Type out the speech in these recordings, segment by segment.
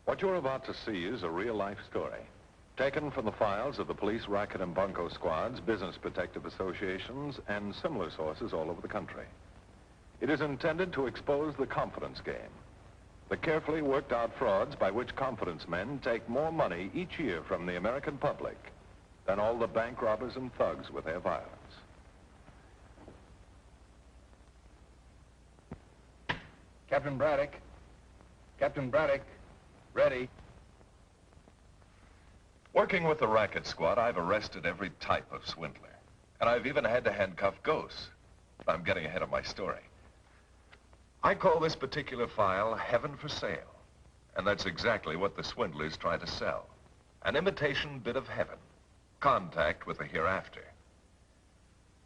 What you're about to see is a real-life story, taken from the files of the police racket and bunco squads, business protective associations, and similar sources all over the country. It is intended to expose the confidence game, the carefully worked-out frauds by which confidence men take more money each year from the American public than all the bank robbers and thugs with their violence. Captain Braddock. Captain Braddock. Ready. Working with the racket squad, I've arrested every type of swindler. And I've even had to handcuff ghosts. I'm getting ahead of my story. I call this particular file Heaven for Sale. And that's exactly what the swindlers try to sell. An imitation bit of heaven. Contact with the hereafter.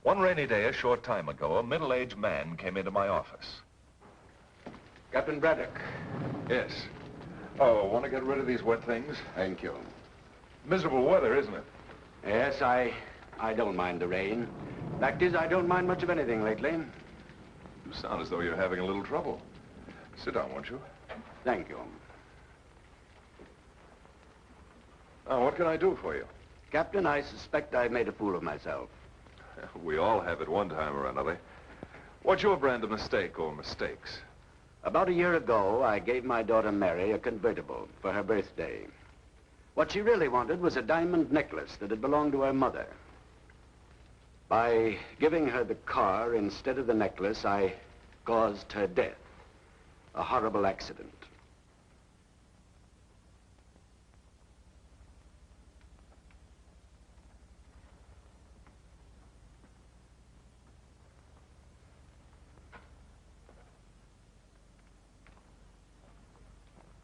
One rainy day a short time ago, a middle-aged man came into my office. Captain Braddock. Yes. Oh, want to get rid of these wet things? Thank you. Miserable weather, isn't it? Yes, I don't mind the rain. Fact is, I don't mind much of anything lately. You sound as though you're having a little trouble. Sit down, won't you? Thank you. Now, what can I do for you? Captain, I suspect I've made a fool of myself. We all have at one time or another. What's your brand of mistake or mistakes? About a year ago, I gave my daughter Mary a convertible for her birthday. What she really wanted was a diamond necklace that had belonged to her mother. By giving her the car instead of the necklace, I caused her death. A horrible accident.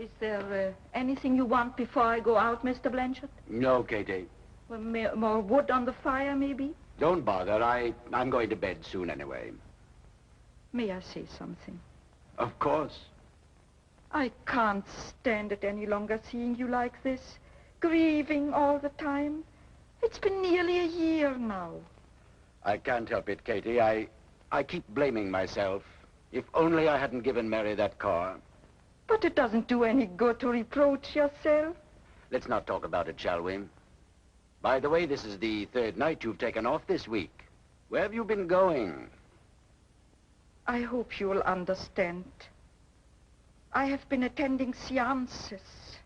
Is there anything you want before I go out, Mr. Blanchard? No, Katie. Well, more wood on the fire, maybe? Don't bother. I'm going to bed soon anyway. May I say something? Of course. I can't stand it any longer, seeing you like this, grieving all the time. It's been nearly a year now. I can't help it, Katie. I keep blaming myself. If only I hadn't given Mary that car. But it doesn't do any good to reproach yourself. Let's not talk about it, shall we? By the way, this is the third night you've taken off this week. Where have you been going? I hope you'll understand. I have been attending seances.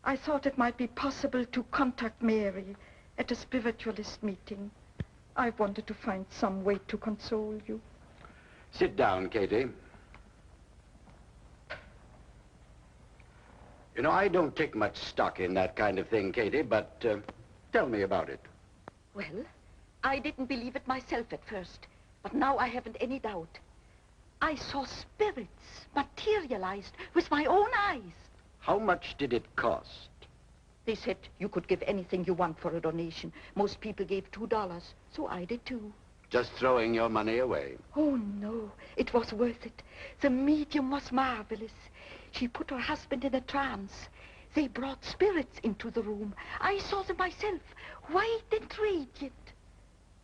I thought it might be possible to contact Mary at a spiritualist meeting. I wanted to find some way to console you. Sit down, Katie. You know, I don't take much stock in that kind of thing, Katie, but tell me about it. Well, I didn't believe it myself at first, but now I haven't any doubt. I saw spirits materialized with my own eyes. How much did it cost? They said you could give anything you want for a donation. Most people gave $2, so I did too. Just throwing your money away. Oh, no, it was worth it. The medium was marvelous. She put her husband in a trance. They brought spirits into the room. I saw them myself, white and radiant.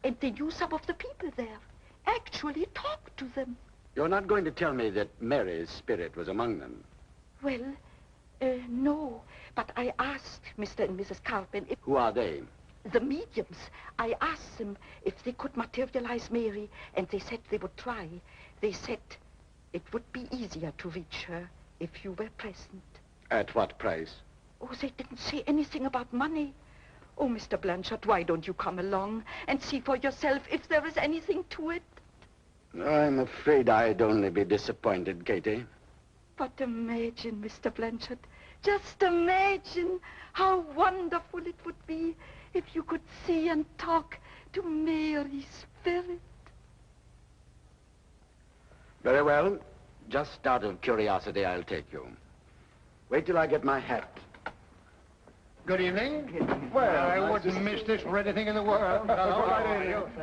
And they knew some of the people there, actually talked to them. You're not going to tell me that Mary's spirit was among them? Well, no, but I asked Mr. and Mrs. Carpin if... Who are they? The mediums. I asked them if they could materialize Mary, and they said they would try. They said it would be easier to reach her if you were present. At what price? Oh, they didn't say anything about money. Oh, Mr. Blanchard, why don't you come along and see for yourself if there is anything to it? I'm afraid I'd only be disappointed, Katie. But imagine, Mr. Blanchard, just imagine how wonderful it would be if you could see and talk to Mary's spirit. Very well. Just out of curiosity, I'll take you. Wait till I get my hat. Good evening. Well, I wouldn't miss this for anything in the world.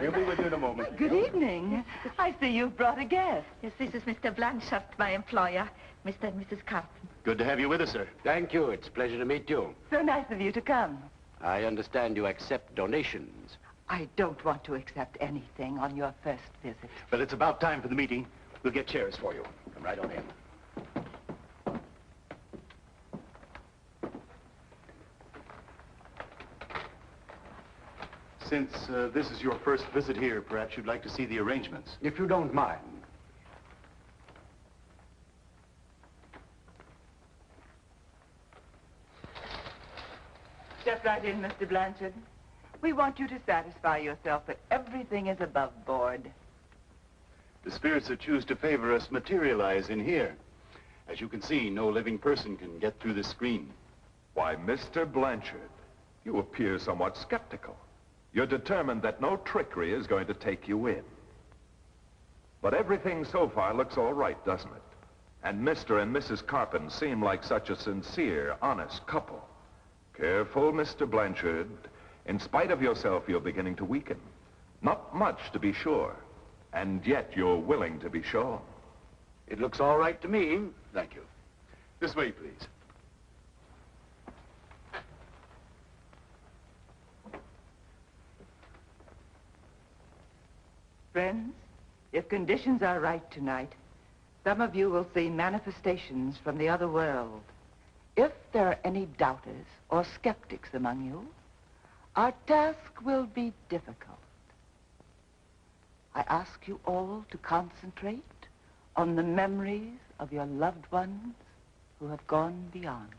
We'll be with you in a moment. Good evening. I see you've brought a guest. Yes, this is Mr. Blanchard, my employer, Mr. and Mrs. Carpin. Good to have you with us, sir. Thank you. It's a pleasure to meet you. So nice of you to come. I understand you accept donations. I don't want to accept anything on your first visit. But it's about time for the meeting. We'll get chairs for you. Come right on in. Since this is your first visit here, perhaps you'd like to see the arrangements. If you don't mind. Step right in, Mr. Blanchard. We want you to satisfy yourself that everything is above board. The spirits that choose to favor us materialize in here. As you can see, no living person can get through the screen. Why, Mr. Blanchard, you appear somewhat skeptical. You're determined that no trickery is going to take you in. But everything so far looks all right, doesn't it? And Mr. and Mrs. Carpin seem like such a sincere, honest couple. Careful, Mr. Blanchard. In spite of yourself, you're beginning to weaken. Not much, to be sure. And yet you're willing to be shown. It looks all right to me. Thank you. This way, please. Friends, if conditions are right tonight, some of you will see manifestations from the other world. If there are any doubters or skeptics among you, our task will be difficult. I ask you all to concentrate on the memories of your loved ones who have gone beyond.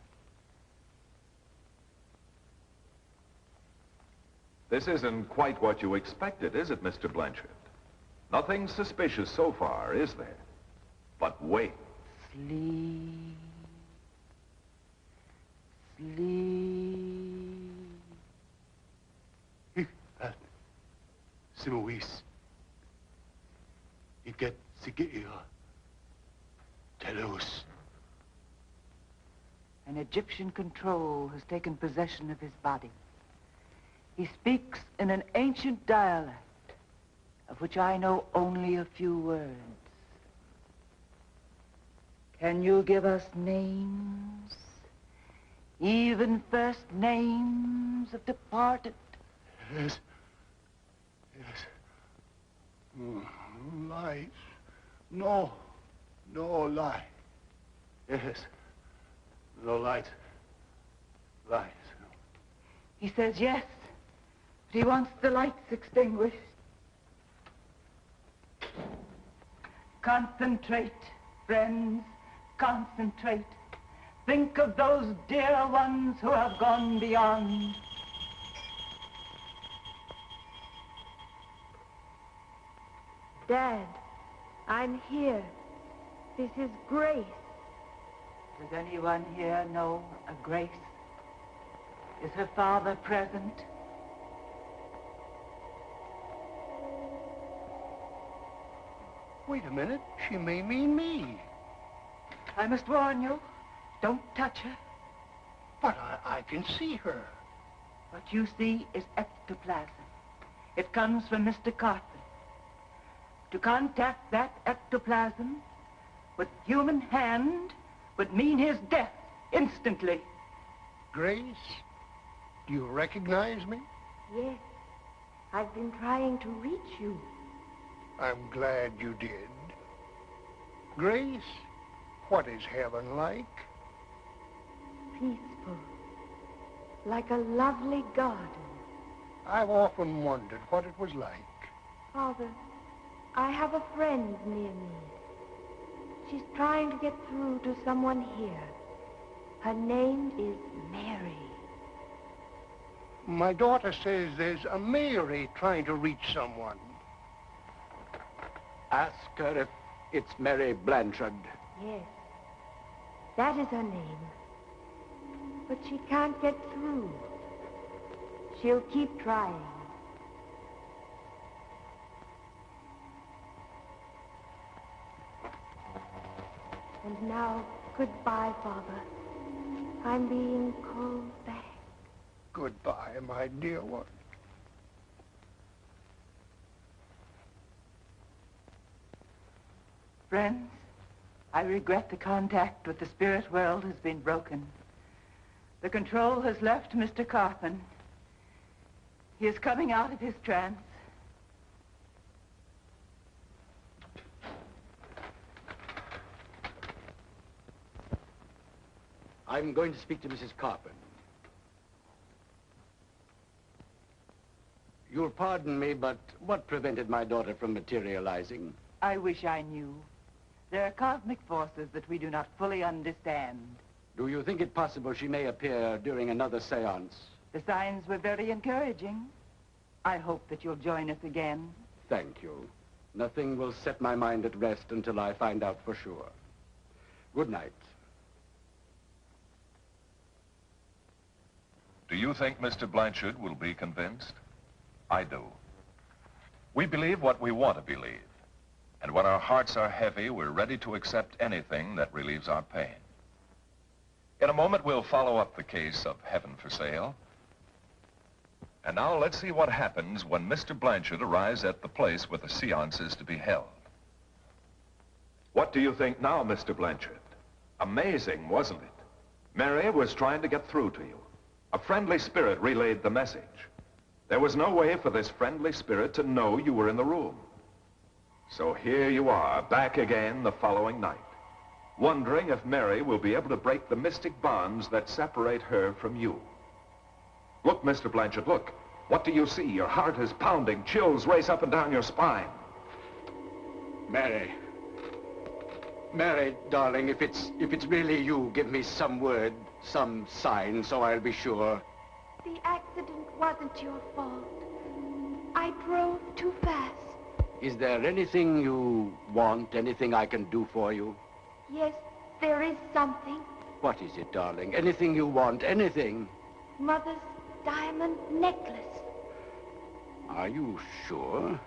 This isn't quite what you expected, is it, Mr. Blanchard? Nothing suspicious so far, is there? But wait. Sleep. Sleep. Simuis. Iket sigiira. Telos. An Egyptian control has taken possession of his body. He speaks in an ancient dialect, of which I know only a few words. Can you give us names? Even first names of departed? Yes. Yes. Lies. No. No light. Yes. No light. Light. He says yes, but he wants the lights extinguished. Concentrate, friends, concentrate. Think of those dear ones who have gone beyond. Dad, I'm here. This is Grace. Does anyone here know a Grace? Is her father present? Wait a minute. She may mean me. I must warn you, don't touch her. But I can see her. What you see is ectoplasm. It comes from Mr. Carpin. To contact that ectoplasm with human hand would mean his death instantly. Grace, do you recognize me? Yes. I've been trying to reach you. I'm glad you did. Grace, what is heaven like? Peaceful. Like a lovely garden. I've often wondered what it was like. Father, I have a friend near me. She's trying to get through to someone here. Her name is Mary. My daughter says there's a Mary trying to reach someone. Ask her if it's Mary Blanchard. Yes, that is her name. But she can't get through. She'll keep trying. And now, goodbye, Father. I'm being called back. Goodbye, my dear one. Friends, I regret the contact with the spirit world has been broken. The control has left Mr. Carpin. He is coming out of his trance. I'm going to speak to Mrs. Carpin. You'll pardon me, but what prevented my daughter from materializing? I wish I knew. There are cosmic forces that we do not fully understand. Do you think it possible she may appear during another seance? The signs were very encouraging. I hope that you'll join us again. Thank you. Nothing will set my mind at rest until I find out for sure. Good night. Do you think Mr. Blanchard will be convinced? I do. We believe what we want to believe. And when our hearts are heavy, we're ready to accept anything that relieves our pain. In a moment, we'll follow up the case of Heaven for Sale. And now let's see what happens when Mr. Blanchard arrives at the place where the seance is to be held. What do you think now, Mr. Blanchard? Amazing, wasn't it? Mary was trying to get through to you. A friendly spirit relayed the message. There was no way for this friendly spirit to know you were in the room. So here you are, back again the following night, wondering if Mary will be able to break the mystic bonds that separate her from you. Look, Mr. Blanchard, look. What do you see? Your heart is pounding. Chills race up and down your spine. Mary. Mary, darling, if it's really you, give me some word, some sign, so I'll be sure. The accident wasn't your fault. I drove too fast. Is there anything you want, anything I can do for you? Yes, there is something. What is it, darling? Anything you want, anything? Mother's diamond necklace. Are you sure?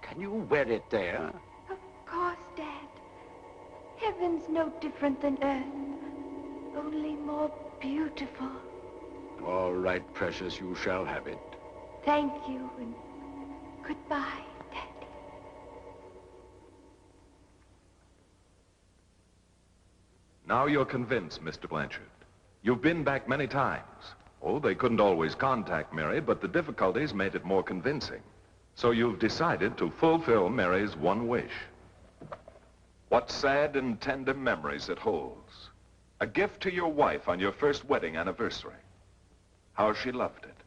Can you wear it there? Of course, Dad. Heaven's no different than Earth, only more beautiful. All right, precious, you shall have it. Thank you, and goodbye, Daddy. Now you're convinced, Mr. Blanchard. You've been back many times. Oh, they couldn't always contact Mary, but the difficulties made it more convincing. So you've decided to fulfill Mary's one wish. What sad and tender memories it holds. A gift to your wife on your first wedding anniversary. How she loved it.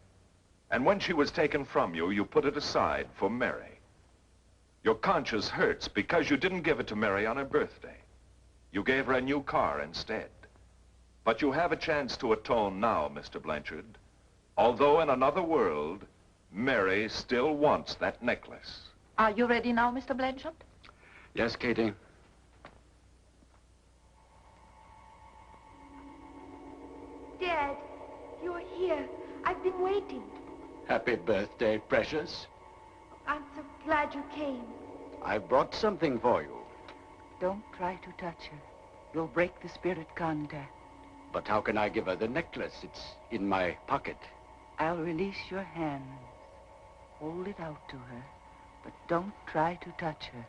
And when she was taken from you, you put it aside for Mary. Your conscience hurts because you didn't give it to Mary on her birthday. You gave her a new car instead. But you have a chance to atone now, Mr. Blanchard. Although in another world, Mary still wants that necklace. Are you ready now, Mr. Blanchard? Yes, Katie. Dad, you're here. I've been waiting. Happy birthday, precious. I'm so glad you came. I've brought something for you. Don't try to touch her. You'll break the spirit contact. But how can I give her the necklace? It's in my pocket. I'll release your hands. Hold it out to her, but don't try to touch her.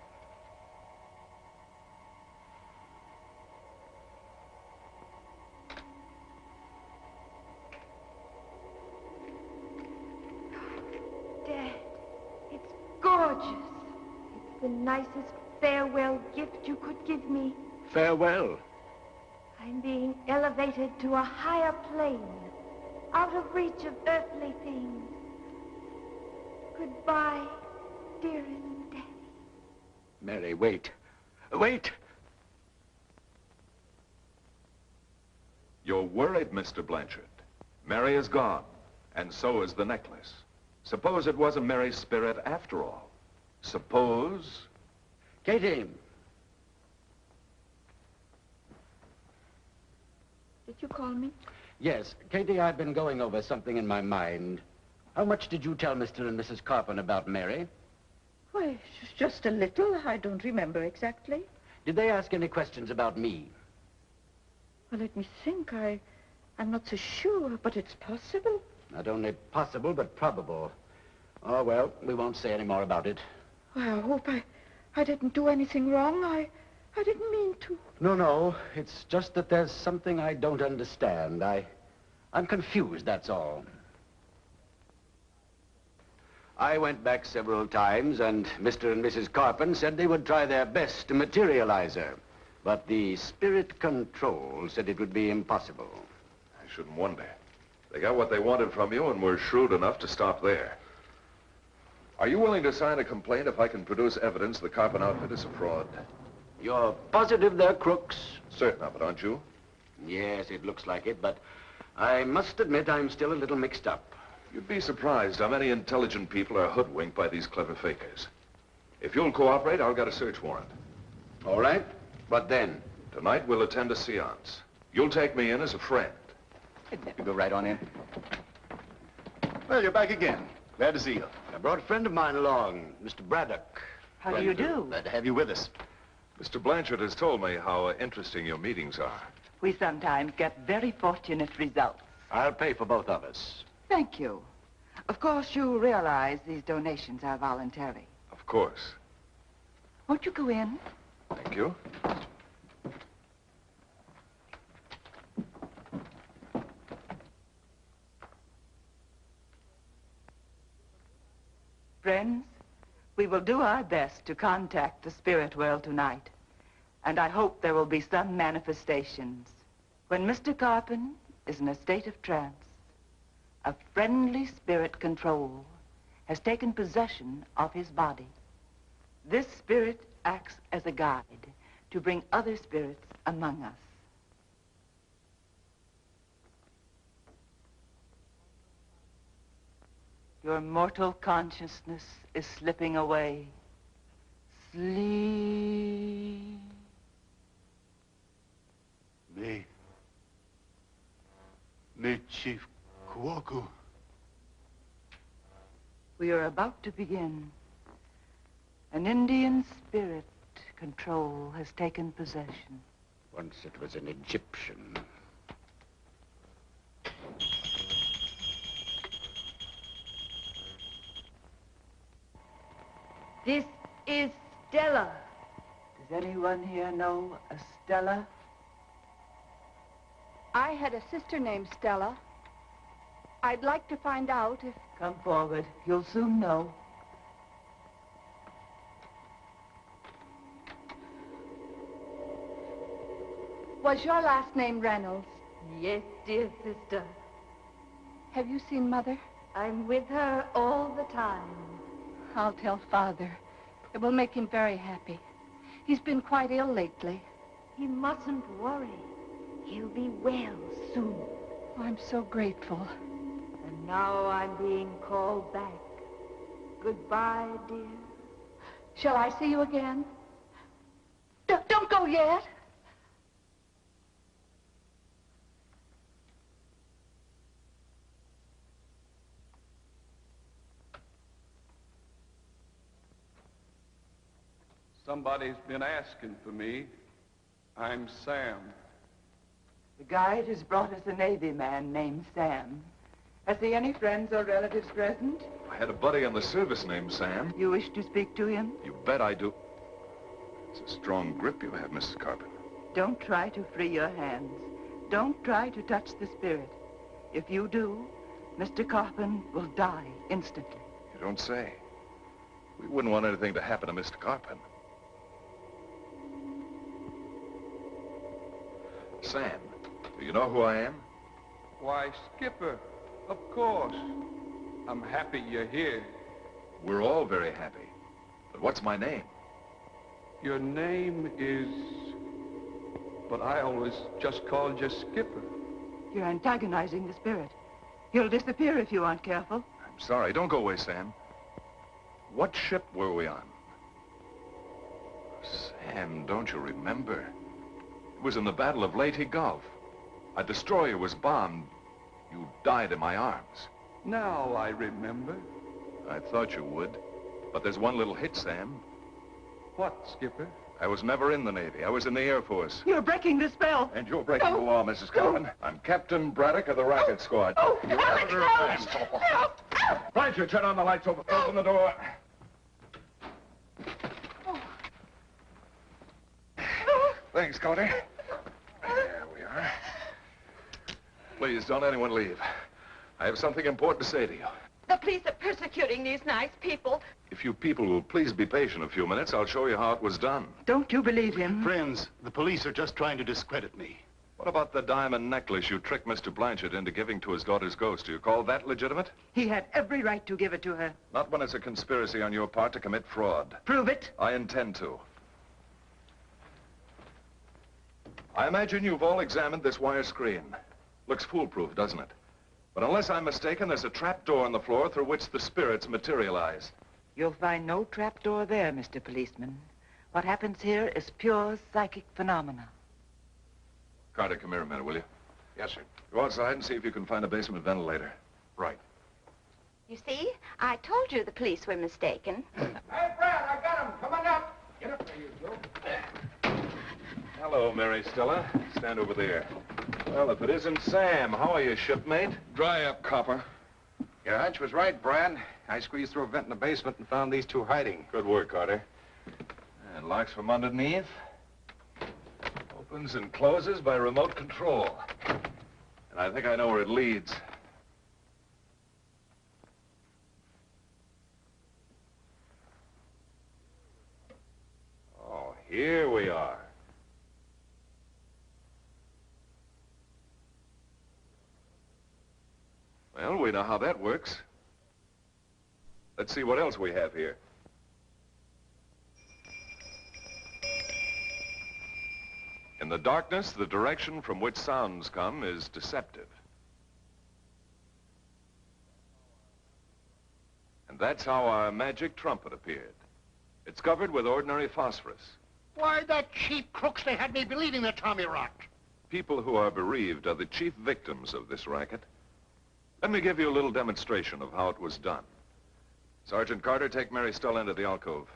Dad, it's gorgeous. It's the nicest farewell gift you could give me. Farewell. I'm being elevated to a higher plane, out of reach of earthly things. Goodbye, dearest Daddy. Mary, wait. Wait! You're worried, Mr. Blanchard. Mary is gone, and so is the necklace. Suppose it wasn't Mary's spirit after all. Suppose... Katie! Did you call me? Yes, Katie, I've been going over something in my mind. How much did you tell Mr. and Mrs. Carpenter about Mary? Why, just a little. I don't remember exactly. Did they ask any questions about me? Well, let me think. I'm not so sure, but it's possible. Not only possible, but probable. Oh, well, we won't say any more about it. Well, I hope I didn't do anything wrong. I didn't mean to. No. It's just that there's something I don't understand. I'm confused, that's all. I went back several times, and Mr. and Mrs. Carpenter said they would try their best to materialize her. But the spirit control said it would be impossible. I shouldn't wonder. They got what they wanted from you and were shrewd enough to stop there. Are you willing to sign a complaint if I can produce evidence the Carpenter outfit is a fraud? You're positive they're crooks? Certain of it, aren't you? Yes, it looks like it, but I must admit I'm still a little mixed up. You'd be surprised how many intelligent people are hoodwinked by these clever fakers. If you'll cooperate, I'll get a search warrant. All right. What then? Tonight, we'll attend a seance. You'll take me in as a friend. You go right on in. Well, you're back again. Glad to see you. I brought a friend of mine along, Mr. Braddock. How do you do? Glad to have you with us. Mr. Blanchard has told me how interesting your meetings are. We sometimes get very fortunate results. I'll pay for both of us. Thank you. Of course, you realize these donations are voluntary. Of course. Won't you go in? Thank you. Friends, we will do our best to contact the spirit world tonight. And I hope there will be some manifestations. When Mr. Carpenter is in a state of trance, a friendly spirit control has taken possession of his body. This spirit acts as a guide to bring other spirits among us. Your mortal consciousness is slipping away. Sleep. Me Chief Kuoku. We are about to begin. An Indian spirit control has taken possession. Once it was an Egyptian. This is Stella. Does anyone here know a Stella? I had a sister named Stella. I'd like to find out if... Come forward. You'll soon know. Was your last name Reynolds? Yes, dear sister. Have you seen Mother? I'm with her all the time. I'll tell Father. It will make him very happy. He's been quite ill lately. He mustn't worry. He'll be well soon. Oh, I'm so grateful. And now I'm being called back. Goodbye, dear. Shall I see you again? Don't go yet. Somebody's been asking for me. I'm Sam. The guide has brought us a Navy man named Sam. Has he any friends or relatives present? I had a buddy on the service named Sam. You wish to speak to him? You bet I do. It's a strong grip you have, Mrs. Carpenter. Don't try to free your hands. Don't try to touch the spirit. If you do, Mr. Carpenter will die instantly. You don't say. We wouldn't want anything to happen to Mr. Carpenter. Sam, do you know who I am? Why, Skipper, of course. I'm happy you're here. We're all very happy. But what's my name? Your name is... But I always just called you Skipper. You're antagonizing the spirit. He'll disappear if you aren't careful. I'm sorry. Don't go away, Sam. What ship were we on? Sam, don't you remember? It was in the Battle of Leyte Gulf. A destroyer was bombed. You died in my arms. Now I remember. I thought you would. But there's one little hitch, Sam. What, Skipper? I was never in the Navy. I was in the Air Force. You're breaking the spell. And you're breaking the law, Mrs. Carpenter. I'm Captain Braddock of the Racket Squad. You Alex, no! Blanchard, turn on the lights. Open the door. Thanks, Cody. There we are. Please, don't anyone leave. I have something important to say to you. The police are persecuting these nice people. If you people will please be patient a few minutes, I'll show you how it was done. Don't you believe him? Friends, the police are just trying to discredit me. What about the diamond necklace you tricked Mr. Blanchard into giving to his daughter's ghost? Do you call that legitimate? He had every right to give it to her. Not when it's a conspiracy on your part to commit fraud. Prove it. I intend to. I imagine you've all examined this wire screen. Looks foolproof, doesn't it? But unless I'm mistaken, there's a trap door in the floor through which the spirits materialize. You'll find no trap door there, Mr. Policeman. What happens here is pure psychic phenomena. Carter, come here a minute, will you? Yes, sir. Go outside and see if you can find a basement ventilator. Right. You see, I told you the police were mistaken. Hey, Brad, I got him. Come on up. Get up there, you two. Hello, Mary Stella. Stand over there. Well, if it isn't Sam, how are you, shipmate? Dry up, copper. Your hunch was right, Brad. I squeezed through a vent in the basement and found these two hiding. Good work, Carter. And locks from underneath. Opens and closes by remote control. And I think I know where it leads. Oh, here we are. Well, we know how that works. Let's see what else we have here. In the darkness, the direction from which sounds come is deceptive. And that's how our magic trumpet appeared. It's covered with ordinary phosphorus. Why, that cheap crooks, they had me believing that Tommy rocked. People who are bereaved are the chief victims of this racket. Let me give you a little demonstration of how it was done. Sergeant Carter, take Mary Stella into the alcove.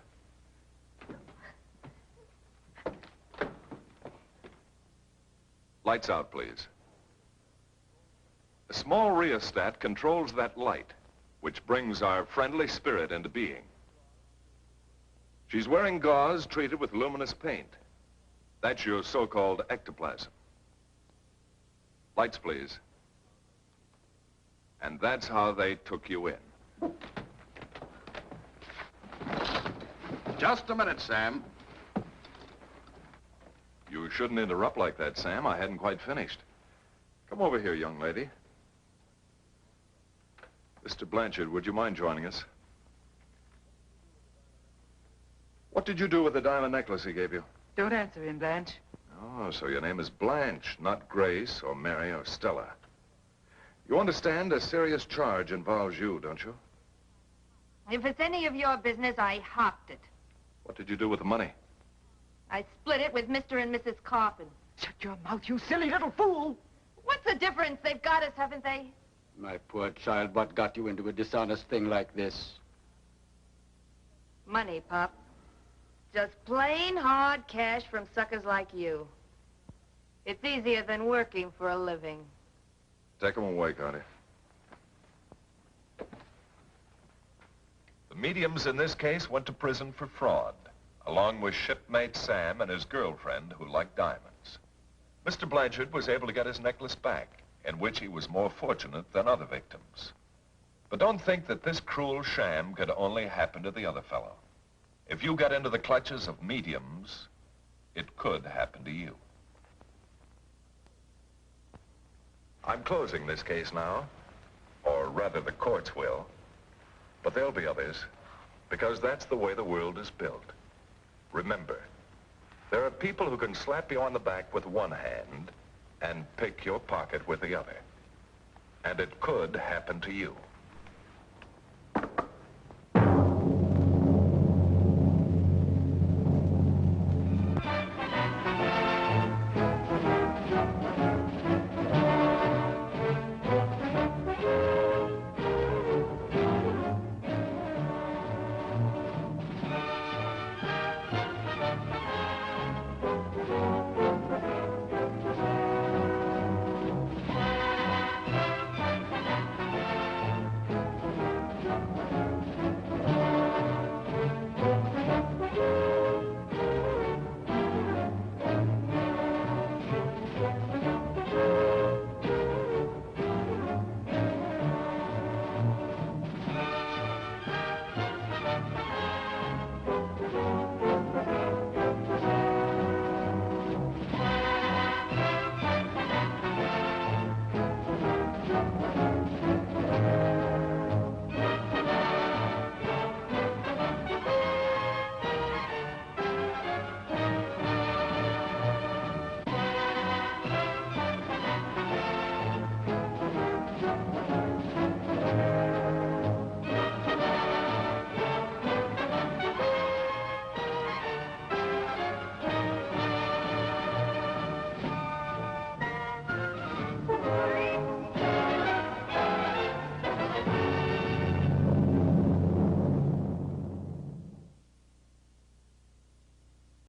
Lights out, please. A small rheostat controls that light, which brings our friendly spirit into being. She's wearing gauze treated with luminous paint. That's your so-called ectoplasm. Lights, please. And that's how they took you in. Just a minute, Sam. You shouldn't interrupt like that, Sam. I hadn't quite finished. Come over here, young lady. Mr. Blanchard, would you mind joining us? What did you do with the diamond necklace he gave you? Don't answer him, Blanche. Oh, so your name is Blanche, not Grace or Mary or Stella. You understand a serious charge involves you, don't you? If it's any of your business, I hocked it. What did you do with the money? I split it with Mr. and Mrs. Carpin. Shut your mouth, you silly little fool! What's the difference? They've got us, haven't they? My poor child, what got you into a dishonest thing like this? Money, Pop. Just plain hard cash from suckers like you. It's easier than working for a living. Take them away, Carter. The mediums in this case went to prison for fraud, along with shipmate Sam and his girlfriend who liked diamonds. Mr. Blanchard was able to get his necklace back, in which he was more fortunate than other victims. But don't think that this cruel sham could only happen to the other fellow. If you get into the clutches of mediums, it could happen to you. I'm closing this case now, or rather the courts will, but there'll be others, because that's the way the world is built. Remember, there are people who can slap you on the back with one hand and pick your pocket with the other. And it could happen to you.